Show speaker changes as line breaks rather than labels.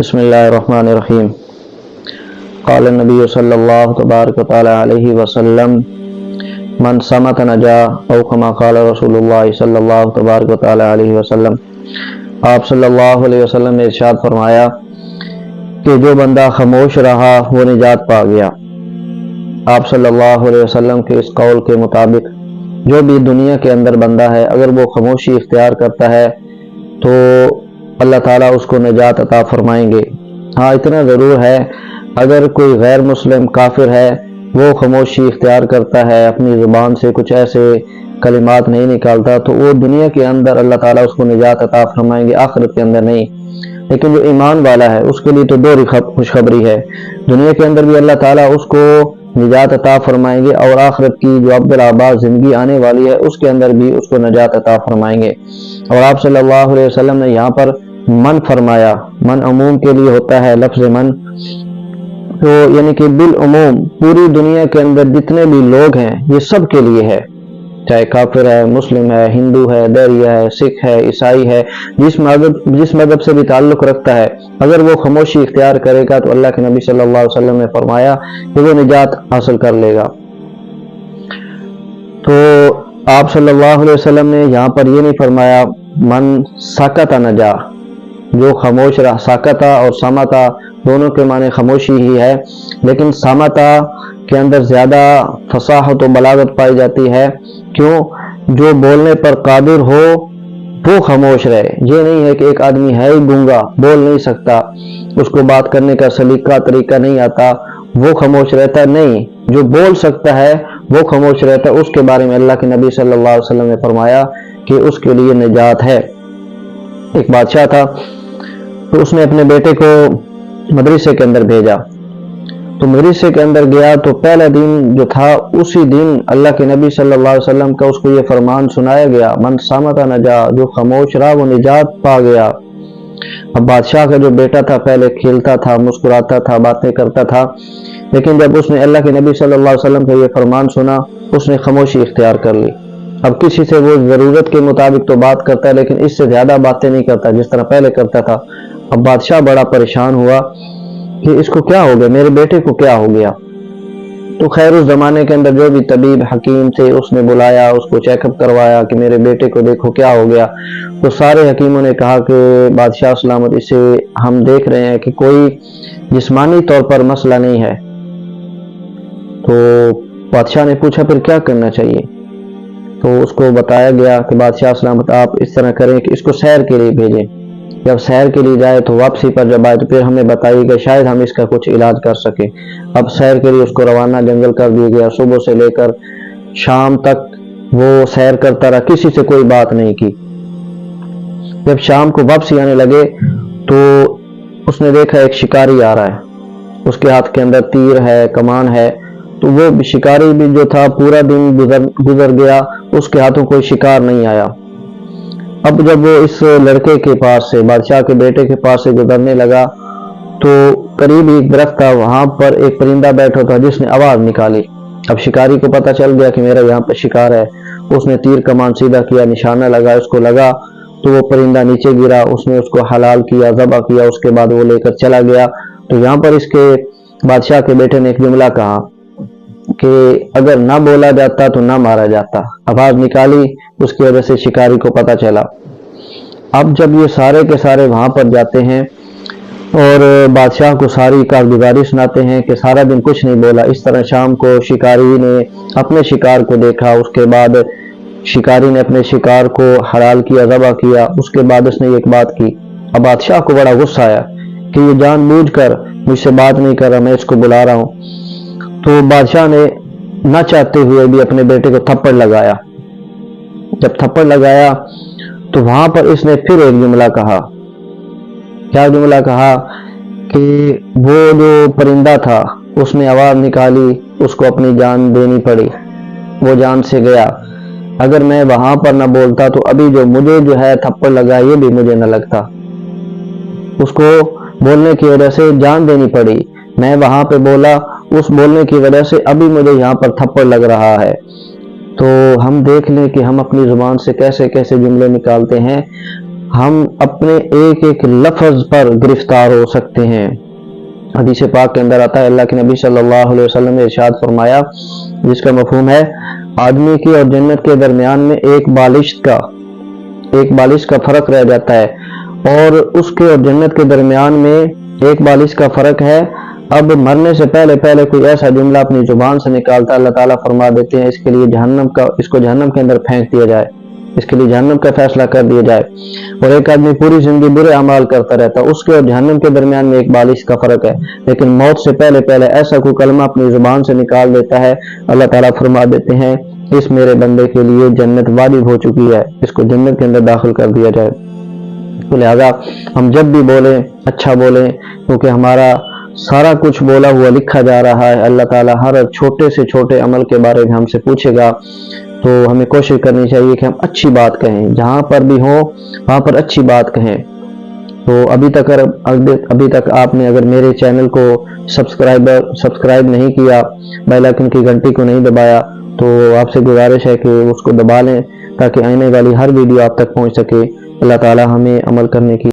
بسم اللہ الرحمن الرحیم۔ قال النبی صلی اللہ تبارک و تعالی علیہ وسلم من صمت نجا، او کما قال رسول اللہ صلی اللہ تبارک و تعالی علیہ وسلم۔ آپ صلی اللہ علیہ وسلم نے ارشاد فرمایا کہ جو بندہ خاموش رہا وہ نجات پا گیا۔ آپ صلی اللہ علیہ وسلم کے اس قول کے مطابق جو بھی دنیا کے اندر بندہ ہے، اگر وہ خاموشی اختیار کرتا ہے تو اللہ تعالیٰ اس کو نجات عطا فرمائیں گے۔ ہاں، اتنا ضرور ہے، اگر کوئی غیر مسلم کافر ہے، وہ خاموشی اختیار کرتا ہے، اپنی زبان سے کچھ ایسے کلمات نہیں نکالتا، تو وہ دنیا کے اندر اللہ تعالیٰ اس کو نجات عطا فرمائیں گے، آخرت کے اندر نہیں۔ لیکن جو ایمان والا ہے اس کے لیے تو دوہری خوشخبری ہے، دنیا کے اندر بھی اللہ تعالیٰ اس کو نجات عطا فرمائیں گے، اور آخرت کی جو عبدالآباد زندگی آنے والی ہے اس کے اندر بھی اس کو نجات عطا فرمائیں گے۔ اور آپ صلی اللہ علیہ وسلم نے یہاں پر من فرمایا، من عموم کے لیے ہوتا ہے لفظ من، تو یعنی کہ بالعموم پوری دنیا کے اندر جتنے بھی لوگ ہیں یہ سب کے لیے ہے، چاہے کافر ہے، مسلم ہے، ہندو ہے، دیریہ ہے، سکھ ہے، عیسائی ہے، جس مذہب سے بھی تعلق رکھتا ہے، اگر وہ خاموشی اختیار کرے گا تو اللہ کے نبی صلی اللہ علیہ وسلم نے فرمایا کہ وہ نجات حاصل کر لے گا۔ تو آپ صلی اللہ علیہ وسلم نے یہاں پر یہ نہیں فرمایا من سکت نجا، جو خاموش رہا۔ سکتا اور سمتا دونوں کے معنی خاموشی ہی ہے، لیکن سمتا کے اندر زیادہ فصاحت و بلاغت پائی جاتی ہے۔ کیوں؟ جو بولنے پر قادر ہو وہ خاموش رہے۔ یہ نہیں ہے کہ ایک آدمی ہے ہی گونگا، بول نہیں سکتا، اس کو بات کرنے کا سلیقہ طریقہ نہیں آتا، وہ خاموش رہتا، نہیں، جو بول سکتا ہے وہ خاموش رہتا۔ اس کے بارے میں اللہ کے نبی صلی اللہ علیہ وسلم نے فرمایا کہ اس کے لیے نجات ہے۔ ایک بادشاہ تھا، تو اس نے اپنے بیٹے کو مدرسے کے اندر بھیجا، تو مدرسے کے اندر گیا تو پہلا دن جو تھا اسی دن اللہ کے نبی صلی اللہ علیہ وسلم کا اس کو یہ فرمان سنایا گیا، من صامت نجا، جو خاموش رہا وہ نجات پا گیا۔ اب بادشاہ کا جو بیٹا تھا پہلے کھیلتا تھا، مسکراتا تھا، باتیں کرتا تھا، لیکن جب اس نے اللہ کے نبی صلی اللہ علیہ وسلم کا یہ فرمان سنا اس نے خاموشی اختیار کر لی۔ اب کسی سے وہ ضرورت کے مطابق تو بات کرتا ہے، لیکن اس سے زیادہ باتیں نہیں کرتا جس طرح پہلے کرتا تھا۔ اب بادشاہ بڑا پریشان ہوا کہ اس کو کیا ہو گیا، میرے بیٹے کو کیا ہو گیا؟ تو خیر اس زمانے کے اندر جو بھی طبیب حکیم تھے اس نے بلایا، اس کو چیک اپ کروایا کہ میرے بیٹے کو دیکھو کیا ہو گیا۔ تو سارے حکیموں نے کہا کہ بادشاہ سلامت، اسے ہم دیکھ رہے ہیں کہ کوئی جسمانی طور پر مسئلہ نہیں ہے۔ تو بادشاہ نے پوچھا پھر کیا کرنا چاہیے؟ تو اس کو بتایا گیا کہ بادشاہ سلامت آپ اس طرح کریں کہ اس کو سیر کے لیے بھیجیں، جب سیر کے لیے جائے تو واپسی پر جب آئے تو پھر ہمیں بتائیے کہ شاید ہم اس کا کچھ علاج کر سکیں۔ اب سیر کے لیے اس کو روانہ جنگل کر دیا گیا، صبح سے لے کر شام تک وہ سیر کرتا رہا، کسی سے کوئی بات نہیں کی۔ جب شام کو واپسی آنے لگے تو اس نے دیکھا ایک شکاری آ رہا ہے، اس کے ہاتھ کے اندر تیر ہے، کمان ہے، تو وہ شکاری بھی جو تھا پورا دن گزر گیا، اس کے ہاتھوں کوئی شکار نہیں آیا۔ اب جب وہ اس لڑکے کے پاس سے، بادشاہ کے بیٹے کے پاس سے گزرنے لگا تو قریب ایک درخت تھا، وہاں پر ایک پرندہ بیٹھا تھا جس نے آواز نکالی۔ اب شکاری کو پتہ چل گیا کہ میرا یہاں پہ شکار ہے، اس نے تیر کمان سیدھا کیا، نشانہ لگا، اس کو لگا تو وہ پرندہ نیچے گرا، اس نے اس کو حلال کیا، ذبح کیا، اس کے بعد وہ لے کر چلا گیا۔ تو یہاں پر اس کے بادشاہ کے بیٹے نے ایک جملہ کہا کہ اگر نہ بولا جاتا تو نہ مارا جاتا، آواز نکالی، اس کی وجہ سے شکاری کو پتہ چلا۔ اب جب یہ سارے کے سارے وہاں پر جاتے ہیں اور بادشاہ کو ساری کارگزاری سناتے ہیں کہ سارا دن کچھ نہیں بولا، اس طرح شام کو شکاری نے اپنے شکار کو دیکھا، اس کے بعد شکاری نے اپنے شکار کو حلال کیا، ذبح کیا، اس کے بعد اس نے ایک بات کی۔ اب بادشاہ کو بڑا غصہ آیا کہ یہ جان بوجھ کر مجھ سے بات نہیں کر رہا، میں اس کو بلا رہا ہوں۔ تو بادشاہ نے نہ چاہتے ہوئے بھی اپنے بیٹے کو تھپڑ لگایا۔ جب تھپڑ لگایا تو وہاں پر اس نے پھر ایک جملہ کہا۔ کیا جملہ کہا؟ کہ وہ جو پرندہ تھا اس نے آواز نکالی، اس کو اپنی جان دینی پڑی، وہ جان سے گیا۔ اگر میں وہاں پر نہ بولتا تو ابھی جو مجھے جو ہے تھپڑ لگا یہ بھی مجھے نہ لگتا، اس کو بولنے کی وجہ سے جان دینی پڑی، میں وہاں پہ بولا، اس بولنے کی وجہ سے ابھی مجھے یہاں پر تھپڑ لگ رہا ہے۔ تو ہم دیکھ لیں کہ ہم اپنی زبان سے کیسے کیسے جملے نکالتے ہیں۔ ہم اپنے ایک ایک لفظ پر گرفتار ہو سکتے ہیں۔ حدیث پاک کے اندر آتا ہے، اللہ کے نبی صلی اللہ علیہ وسلم نے ارشاد فرمایا، جس کا مفہوم ہے آدمی کی اور جنت کے درمیان میں ایک بالش کا فرق رہ جاتا ہے، اور اس کے اور جنت کے درمیان میں ایک بالش کا فرق ہے۔ اب مرنے سے پہلے کوئی ایسا جملہ اپنی زبان سے نکالتا، اللہ تعالیٰ فرما دیتے ہیں اس کے لیے اس کو جہنم کے اندر پھینک دیا جائے، اس کے لیے جہنم کا فیصلہ کر دیا جائے۔ اور ایک آدمی پوری زندگی برے اعمال کرتا رہتا، اس کے اور جہنم کے درمیان میں ایک بالش کا فرق ہے، لیکن موت سے پہلے ایسا کوئی کلمہ اپنی زبان سے نکال دیتا ہے، اللہ تعالیٰ فرما دیتے ہیں اس میرے بندے کے لیے جنت واجب ہو چکی ہے، اس کو جنت کے اندر داخل کر دیا جائے۔ تو لہذا ہم جب بھی بولیں اچھا بولیں، کیونکہ ہمارا سارا کچھ بولا ہوا لکھا جا رہا ہے۔ اللہ تعالیٰ ہر چھوٹے سے چھوٹے عمل کے بارے میں ہم سے پوچھے گا، تو ہمیں کوشش کرنی چاہیے کہ ہم اچھی بات کہیں، جہاں پر بھی ہوں وہاں پر اچھی بات کہیں۔ تو ابھی تک آپ نے اگر میرے چینل کو سبسکرائب نہیں کیا، بیل آئیکن کی گھنٹی کو نہیں دبایا، تو آپ سے گزارش ہے کہ اس کو دبا لیں تاکہ آنے والی ہر ویڈیو آپ تک پہنچ سکے۔ اللہ تعالیٰ ہمیں عمل کرنے کی